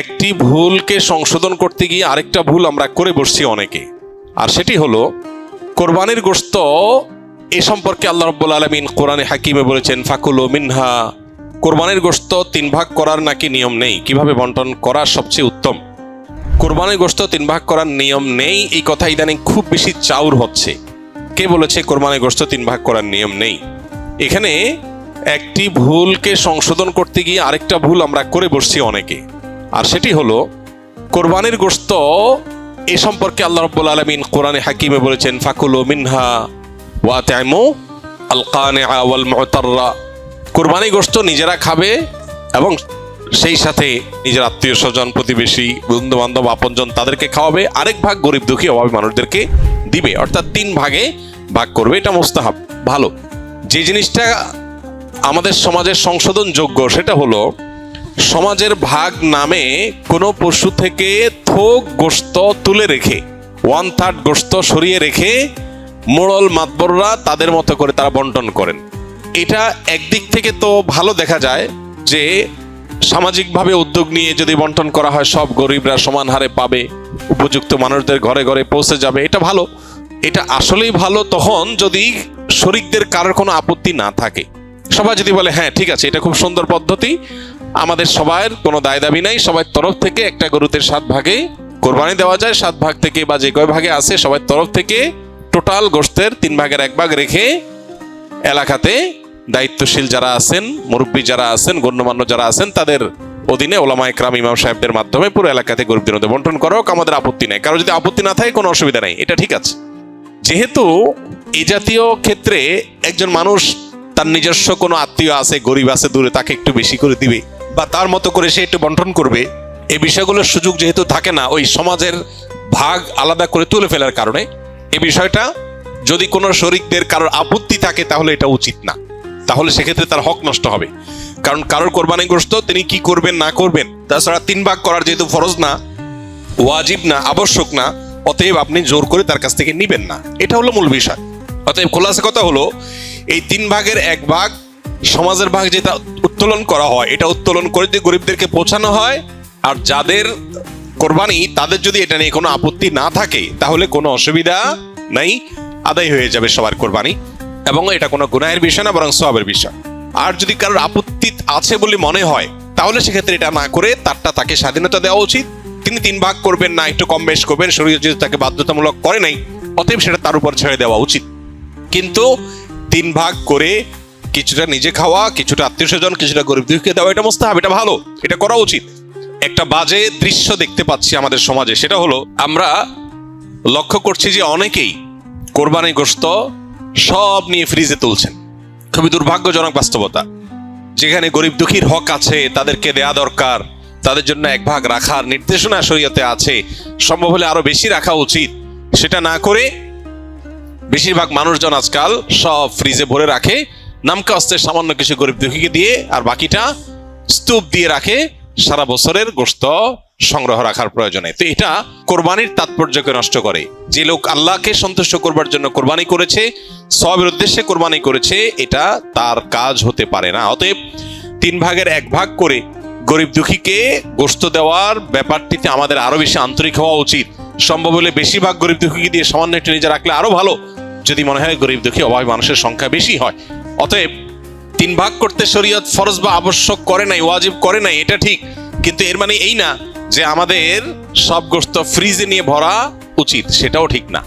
একটি ভুলকে সংশোধন করতে গিয়ে আরেকটা ভুল আমরা করে বসছি অনেকে, আর সেটি হলো কোরবানির গোশত। এ সম্পর্কে আল্লাহ রাব্বুল আলামিন কোরআনে হাকিমে বলেছেন ফাকুলু মিনহা। কোরবানির গোশত 3 ভাগ করার নাকি নিয়ম নেই, কিভাবে বন্টন করা সবচেয়ে উত্তম। কোরবানির গোশত 3 ভাগ করার নিয়ম নেই, এই কথা ইদানিং খুব বেশি চাউর হচ্ছে। কে বলেছে কোরবানির গোশত 3 ভাগ করার নিয়ম নেই? এখানে একটি ভুলকে সংশোধন করতে গিয়ে আরেকটা ভুল আমরা করে বসছি অনেকে, আর সেটি হলো কোরবানির গোশত। এ সম্পর্কে আল্লাহ রাব্বুল আলামিন কোরআনে হাকিমে বলেছেন ফাকুলু মিনহা ওয়া তাইমু আল কানিআ ওয়াল মুতাররা। কোরবানির গোশত নিজেরা খাবে এবং সেই সাথে নিজের আত্মীয় স্বজন, প্রতিবেশী, বন্ধু বান্ধব, আপনজন তাদেরকে খাওয়াবে, আরেক ভাগ গরিব দুঃখী অভাবী মানুষদেরকে দিবে, অর্থাৎ 3 ভাগে ভাগ করবে। এটা মুস্তাহাব, ভালো। যে জিনিসটা আমাদের সমাজের সংশোধনযোগ্য সেটা হলো সমাজের ভাগ নামে কোনো পশু থেকে থোক গোশত তুলে রেখে 1/3 গোশত সরিয়ে রেখে মোড়ল মাতবররা তাদের মতো করে তারা বন্টন করেন। এটা একদিক থেকে তো ভালো দেখা যায় যে সামাজিকভাবে উদ্যোগ নিয়ে যদি বন্টন করা হয় সব গরিবরা সমান হারে পাবে, উপযুক্ত মানুষদের ঘরে ঘরে পৌঁছে যাবে, এটা ভালো। এটা আসলেই ভালো তখন যদি শরিকদের কারোর কোনো আপত্তি না থাকে। সবাই যদি বলে হ্যাঁ ঠিক আছে, এটা খুব সুন্দর পদ্ধতি, আমাদের সবার কোনো দায় দাবি নাই, সবার তরফ থেকে একটা গরুতে 7 ভাগে কোরবানি দেওয়া যায়, 7 ভাগ থেকে বা যে কয় ভাগে আছে সবার তরফ থেকে টোটাল গোশতের 3 ভাগের 1 ভাগ রেখে এলাকাতে দায়িত্বশীল যারা আছেন, মুরব্বী যারা আছেন, গণ্যমান্য যারা আছেন তাদের অধীনে ওলামা ইকরাম, ইমাম সাহেবদের মাধ্যমে পুরো এলাকাতে গরিবদের মধ্যে বন্টন করো, আমাদের আপত্তি নাই। কারো যদি আপত্তি না থাকে কোনো অসুবিধা নাই, এটা ঠিক আছে। যেহেতু এই জাতীয় ক্ষেত্রে একজন মানুষ তার নিজস্ব কোনো আত্মীয় আছে, গরিব আছে দূরে, তাকে একটু বেশি করে দিবে বা তার মতো করে সে একটু বন্টন করবে, এই বিষয়গুলোর সুযোগ যেহেতু থাকে না ওই সমাজের ভাগ আলাদা করে তুলে ফেলার কারণে, এই বিষয়টা যদি কোনো শরিকদের কারোর আপত্তি থাকে তাহলে এটা উচিত না, তাহলে সেক্ষেত্রে তার হক নষ্ট হবে। কারণ কারোর কোরবানি গোশত তিনি কি করবেন না করবেন, তাছাড়া 3 ভাগ করার যেহেতু ফরজ না, ওয়াজিব না, আবশ্যক না, অতএব আপনি জোর করে তার কাছ থেকে নিবেন না, এটা হলো মূল বিষয়। অতএব খোলাসা কথা হলো এই 3 ভাগের 1 ভাগ সমাজের ভাগ যেটা উত্তোলন করা হয়, এটা উত্তোলন করে দিয়ে গরিবদেরকে পৌঁছানো হয়। আর যাদের কোরবানি তাদের যদি এটা নিয়ে কোনো আপত্তি না থাকে তাহলে কোনো অসুবিধা নাই, আদায় হয়ে যাবে সবার কোরবানি, এবং এটা কোনো গুনাহের বিষয় না বরং সওয়াবের বিষয়। আর যদি কারোর আপত্তি আছে বলে মনে হয় তাহলে সেক্ষেত্রে এটা না করে তারটা তাকে স্বাধীনতা দেওয়া উচিত। তিনি 3 ভাগ করবেন না, একটু কম বেশ করবেন, শরীয়ত যেহেতু তাকে বাধ্যতামূলক করে নাই, অতএব সেটা তার উপর ছেড়ে দেওয়া উচিত। কিন্তু 3 ভাগ করে কিছুটা নিজে খাওয়া, কিছুটা আত্মীয় স্বজন, কিছুটা গরিব দুঃখীকে দেওয়া, এটা মুস্তাহাব, এটা ভালো, এটা করা উচিত। একটা বাজে দৃশ্য দেখতে পাচ্ছি আমাদের সমাজে, সেটা হলো আমরা লক্ষ্য করছি যে অনেকেই কোরবানি গোশত সব নিয়ে ফ্রিজে তুলছেন। খুবই দুর্ভাগ্যজনক বাস্তবতা। যেখানে গরিব দুঃখীর হক আছে, তাদেরকে দেয়া দরকার, তাদের জন্য 1 ভাগ রাখার নির্দেশনা শরীয়তে আছে, সম্ভব হলে আরো বেশি রাখা উচিত, সেটা না করে বেশিরভাগ মানুষজন আজকাল সব ফ্রিজে ভরে রাখে, নামকা অস্তে সামান্য কিছু গরিব দুঃখীকে দিয়ে আর বাকিটা স্তূপ দিয়ে রাখে সারা বছরের গোশত সংগ্রহ রাখার প্রয়োজনে। তো এটা কোরবানির তাৎপর্যকে নষ্ট করে। যে লোক আল্লাহকে সন্তুষ্ট করবার জন্য কোরবানি করেছে, সওয়াবের উদ্দেশ্যে কোরবানি করেছে, এটা তার কাজ হতে পারে না। অতএব 3 ভাগের 1 ভাগ করে গরিব দুঃখীকে গোশত দেওয়ার ব্যাপারটিতে আমাদের আরো বেশি আন্তরিক হওয়া উচিত। সম্ভব হলে বেশিরভাগ গরিব দুঃখীকে দিয়ে সামান্য একটু নিজে রাখলে আরো ভালো, যদি মনে হয় গরিব দুঃখী অভাবী মানুষের সংখ্যা বেশি হয়। অতএব 3 ভাগ করতে শরীয়ত ফরজ বা আবশ্যক করে নাই, ওয়াজিব করে নাই, এটা ঠিক, কিন্তু এর মানে এই না যে আমাদের সব গোশত ফ্রিজে নিয়ে ভরা উচিত, সেটাও ঠিক না।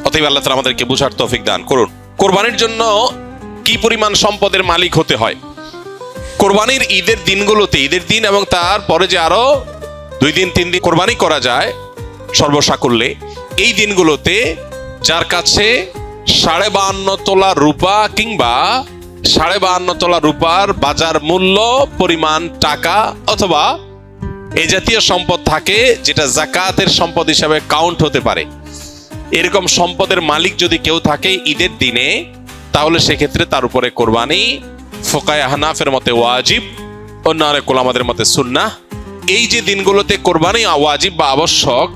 অতএব আল্লাহ তাআলা আমাদেরকে বুঝার তৌফিক দান করুন। কোরবানির জন্য কি পরিমাণ সম্পদের মালিক হতে হয়? কোরবানির ঈদের দিনগুলোতে, ঈদের দিন এবং তার পরে যে আরো 2 দিন 3 দিন কোরবানি করা যায় সর্বসাকুল্যে, এই দিনগুলোতে যার কাছে 52.5 তোলা রূপা কিংবা 52.5 তোলা রূপার বাজার মূল্য পরিমাণ টাকা অথবা এই জাতীয় সম্পদ থাকে যেটা যাকাতের সম্পদ হিসাবে কাউন্ট হতে পারে, এরকম সম্পদের মালিক যদি কেউ থাকে ঈদের দিনে, তাহলে সেক্ষেত্রে তার উপরে কোরবানি ফুকায়ে হানাফের মতে ওয়াজিব, অন্য আরেক ওলামাদের মতে সুন্নাহ। এই যে দিনগুলোতে কোরবানি ওয়াজিব বা আবশ্যক,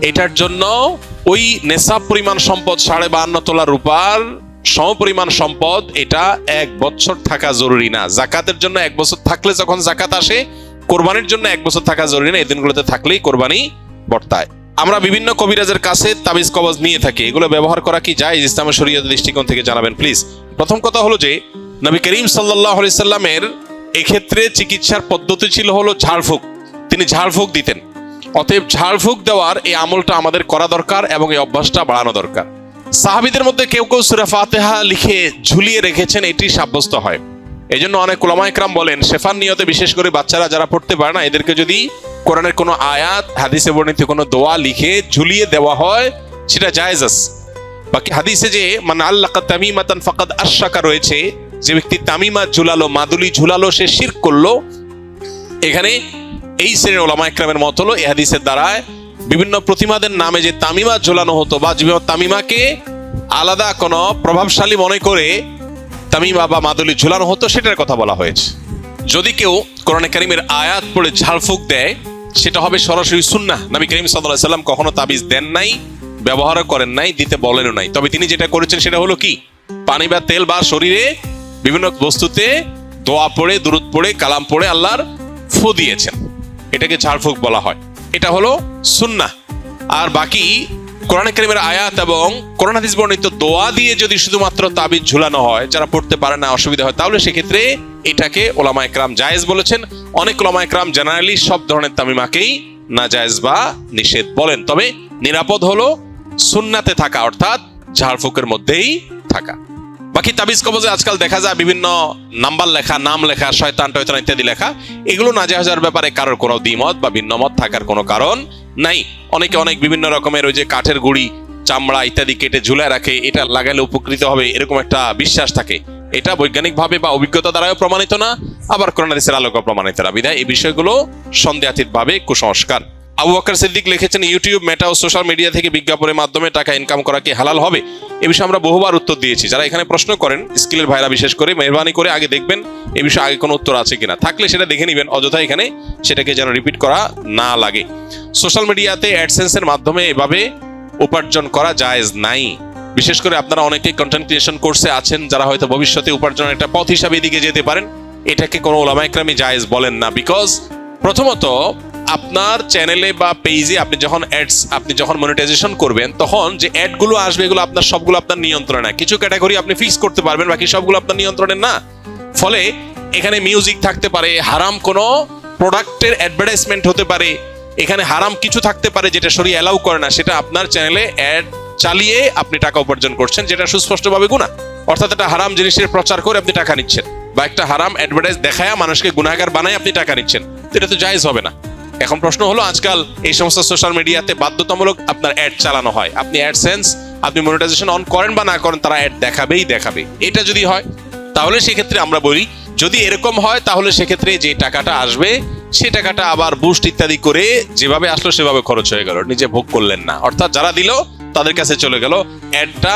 এটার জন্য ওই নেশাব পরিমাণ সম্পদ 52.5 তোলা রূপার সমপরিমাণ সম্পদ, এটা 1 বছর থাকা জরুরি না। জাকাতের জন্য 1 বছর থাকলে যখন জাকাত আসে কোরবানির জন্য 1 বছর থাকা জরুরি না, এই দিনগুলোতে থাকলেই কোরবানি বর্তায়। আমরা বিভিন্ন কবিরাজের কাছে তাবিজ কবজ নিয়ে থাকি, এগুলো ব্যবহার করা কি জায়েজ ইসলামের শরীয়তের দৃষ্টিকোণ থেকে জানাবেন প্লিজ। প্রথম কথা হলো যে নবী করিম সাল্লাল্লাহু আলাইহি সাল্লামের এক্ষেত্রে চিকিৎসার পদ্ধতি ছিল হলো ঝাড়ফুঁক, তিনি ঝাড়ফুঁক দিতেন। অতএব ঝাড়ফুঁক দেওয়ার এই আমলটা আমাদের করা দরকার এবং এই অভ্যাসটা বাড়ানো দরকার। সাহাবীদের মধ্যে কেউ কেউ সূরা ফাতিহা লিখে ঝুলিয়ে রেখেছেন, এটি সাব্যস্ত হয়। এই জন্য অনেক উলামা ইকরাম বলেন শেফার নিয়তে বিশেষ করে বাচ্চারা যারা পড়তে পারে না, এদেরকে যদি কোরআনের কোনো আয়াত, হাদিসে বর্ণিত কোনো দোয়া লিখে ঝুলিয়ে দেওয়া হয় সেটা জায়েজ আছে। বাকি হাদিসে যে মান আল্লাকা তামিমাতান ফাকাদ আশরাকা রয়েছে, যে ব্যক্তি তামিমা ঝুলালো, মাদুলি ঝুলালো, সে শিরক করলো। এখানে এই শ্রেণীর উলামা ইকরামের মত হলো এই হাদিসের দ্বারায় বিভিন্ন প্রতিমাদের নামে যে তামিমা ঝোলানো হতো বা তামিমাকে আলাদা কোনো প্রভাবশালী মনে করে তামিমা বা মাদুলি ঝুলানো হতো সেটার কথা বলা হয়েছে। যদি কেউ কোরআনে কারীমের আয়াত পড়ে ঝাড়ফুঁক দেয় সেটা হবে সরাসরি সুন্নাহ। নবী করিম সাল্লাল্লাহু আলাইহি সাল্লাম কখনো তাবিজ দেন নাই, ব্যবহারও করেন নাই, দিতে বলেনও নাই। তবে তিনি যেটা করেছেন সেটা হলো কি, পানি বা তেল বা শরীরে বিভিন্ন বস্তুতে দোয়া পড়ে, দুরূদ পড়ে, কালাম পড়ে আল্লাহর ফু দিয়েছেন, এটাকে ঝাড়ফুঁক বলা হয়। এটা হলো সুন্নাহ। আর বাকি কোরআন কারীমের আয়াত এবং কোরআন হাদিস বর্ণিত দোয়া দিয়ে যদি শুধুমাত্র তাবিজ ঝুলানো হয়, যারা পড়তে পারে না, অসুবিধা হয়, তাহলে সেক্ষেত্রে এটাকে ওলামা ইকরাম জায়েজ বলেছেন। অনেক ওলামা ইকরাম জেনারেলি সব ধরনের তামিমাকেই নাজায়েজ বা নিষেধ বলেন। তবে নিরাপদ হলো সুন্নাতে থাকা, অর্থাৎ ঝাড়ফুঁকের মধ্যেই থাকা। বাকি তাবিজ কবজে আজকাল দেখা যায় বিভিন্ন নাম্বার লেখা, নাম লেখা, শয়তান টয়তান ইত্যাদি লেখা, এগুলো নাজায়েজের ব্যাপারে কারোর কোনো দ্বিমত বা ভিন্নমত থাকার কোনো কারণ নাই। অনেকে অনেক বিভিন্ন রকমের ওই যে কাঠের গুড়ি, চামড়া ইত্যাদি কেটে ঝুলায় রাখে, এটা লাগালে উপকৃত হবে এরকম একটা বিশ্বাস থাকে। এটা বৈজ্ঞানিকভাবে বা অভিজ্ঞতা দ্বারাও প্রমাণিত না, আবার কোরআন হাদিসের আলোকেও প্রমাণিত না। বিধায় এই বিষয়গুলো সন্দেহাতীতভাবে কুসংস্কার। আবু বকর সিদ্দিক লিখেছেন, ইউটিউব, মেটা ও সোশ্যাল মিডিয়া থেকে বিজ্ঞাপনের মাধ্যমে টাকা ইনকাম করা কি হালাল হবে? এ বিষয়ে আমরা বহুবার উত্তর দিয়েছি। যারা এখানে প্রশ্ন করেন, স্কিলের ভাইরা বিশেষ করে, মেহরবানি করে আগে দেখবেন এ বিষয়ে আগে কোনো উত্তর আছে কিনা, থাকলে সেটা দেখে নেবেন, অযথা এখানে সেটাকে যেন রিপিট করা না লাগে। সোশ্যাল মিডিয়াতে অ্যাডসেন্সের মাধ্যমে এভাবে উপার্জন করা জায়েজ নাই। বিশেষ করে আপনারা অনেকেই কন্টেন্ট ক্রিয়েশন কোর্সে আছেন, যারা হয়তো ভবিষ্যতে উপার্জনের একটা পথ হিসাবে এদিকে যেতে পারেন, এটাকে কোনো উলামা ইকরামই জায়েজ বলেন না। বিকজ প্রথমত আপনার চ্যানেলে বা পেজে আপনি যখন মনিটাইজেশন করবেন, তখন যে অ্যাডগুলো আসবে এগুলো সবগুলো আপনার নিয়ন্ত্রণে না। কিছু ক্যাটাগরি আপনি ফিক্স করতে পারবেন, বাকি সবগুলো আপনার নিয়ন্ত্রণে না। ফলে এখানে মিউজিক থাকতে পারে, হারাম কোনো প্রোডাক্টের অ্যাডভার্টাইজমেন্ট হতে পারে, এখানে হারাম কিছু থাকতে পারে যেটা শরীয়ত অ্যালাউ করে না, সেটা আপনার চ্যানেলে অ্যাড চালিয়ে আপনি টাকা উপার্জন করছেন, যেটা সুস্পষ্টভাবে গুনাহ। অর্থাৎ একটা হারাম জিনিসের প্রচার করে আপনি টাকা নিচ্ছেন, বা একটা হারাম অ্যাডভার্টাইজ দেখায় মানুষকে গুনাহগার বানায় আপনি টাকা নিচ্ছেন, এটা তো জায়েজ হবে না। এখন প্রশ্ন হলো, আজকাল এই সমস্ত সোশ্যাল মিডিয়াতে বাধ্যতামূলক আপনার অ্যাড চালানো হয়। আপনি অ্যাডসেন্স, আপনি মনিটাইজেশন অন করেন বা না করেন, তারা অ্যাড দেখাবে। এটা যদি হয় তাহলে সেক্ষেত্রে আমরা বলি, যদি এরকম হয় তাহলে সেক্ষেত্রে যে টাকাটা আসবে সে টাকাটা আবার বুস্ট ইত্যাদি করে যেভাবে আসলো সেভাবে খরচ হয়ে গেল, নিজে ভোগ করলেন না। অর্থাৎ যারা দিল তাদের কাছে চলে গেল, অ্যাডটা